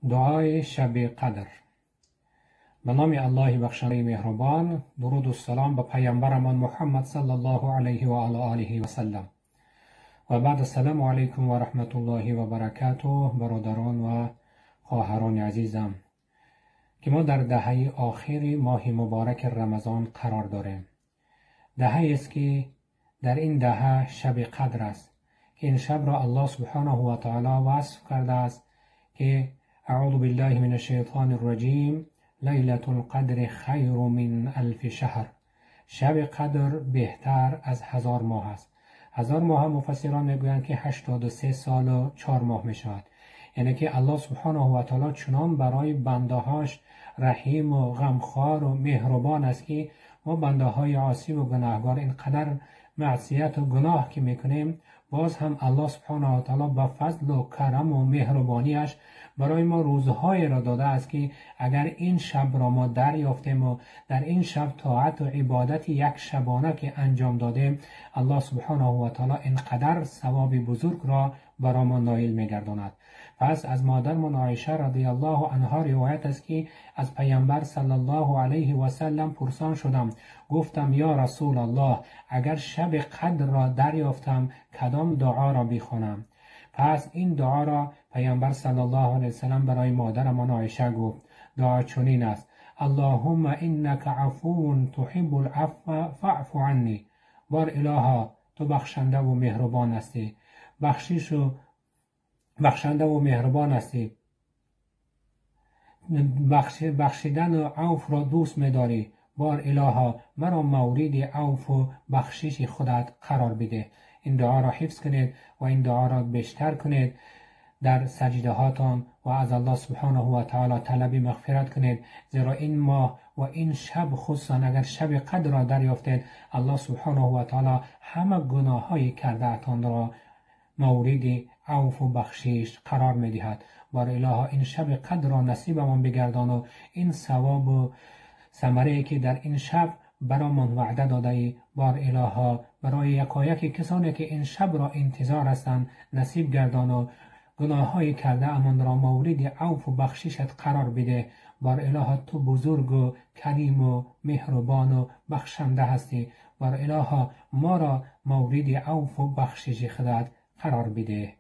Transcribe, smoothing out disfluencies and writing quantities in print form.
دعای شب قدر. به نام الله بخشنده مهربان، درود و سلام به پیامبرمان محمد صلی الله علیه و آله و سلم. و بعد السلام علیکم و رحمت الله و برکاته برادران و خواهران عزیزم که ما در دهه آخر ماه مبارک رمضان قرار داریم. دهه است که در این دهه شب قدر است که این شب را الله سبحانه و تعالی وصف کرده است که اعوذ بالله من الشیطان الرجیم لیلة القدر خیر من الف شهر. شب قدر بهتر از 1000 ماه است. 1000 ماه مفسران میگویند که 83 سال و 4 ماه می شود. یعنی که الله سبحانه و تعالی چنان برای بنده هاش رحیم و غمخوار و مهربان است که ما بنده های عاصی و گناهگار اینقدر معصیت و گناه که میکنیم، باز هم الله سبحانه و تعالی با فضل و کرم و مهربانیش برای ما روزهای را داده است که اگر این شب را ما دریافتیم و در این شب طاعت و عبادت یک شبانه که انجام دادیم، الله سبحانه و تعالی اینقدر ثواب بزرگ را برای ما نایل میگرداند. پس از مادرمان عایشه رضی الله عنها روایت است که از پیامبر صلی الله علیه و سلم پرسان شدم، گفتم یا رسول الله، اگر شب قدر را دریافتم کدام دعا را بخوانم؟ پس این دعا را پیامبر صلی الله علیه و سلم برای مادرمان عایشه گفت. دعا چنین است: اللهم انک عفو تحب العفو فاعف عنی. بار الها، تو بخشنده و مهربان هستی، بخشنده و مهربان هستی، بخشیدن و عفو را دوست می‌داری. بار الها، مرا مورد عفو و بخشش خودت قرار بده. این دعا را حفظ کنید و این دعا را بیشتر کنید در سجده هاتان و از الله سبحانه و تعالی طلب مغفرت کنید، زیرا این ماه و این شب خصوصا اگر شب قدر را دریافتید، الله سبحانه و تعالی همه گناه های کرده اتان را مورد عفو و بخشش قرار می دهد. بار الها این شب قدر را نصیبمان بگردان و این ثواب و ثمره که در این شب برامان وعده داده ای، بار الها برای یکایک کسانی که این شب را انتظار هستند نصیب گردان و گناه های کرده امان را مورد عفو و بخششت قرار بده. بار الها تو بزرگ و کریم و مهربان و بخشنده هستی. بار الها ما را مورد عفو و بخشش خودت قرار بده.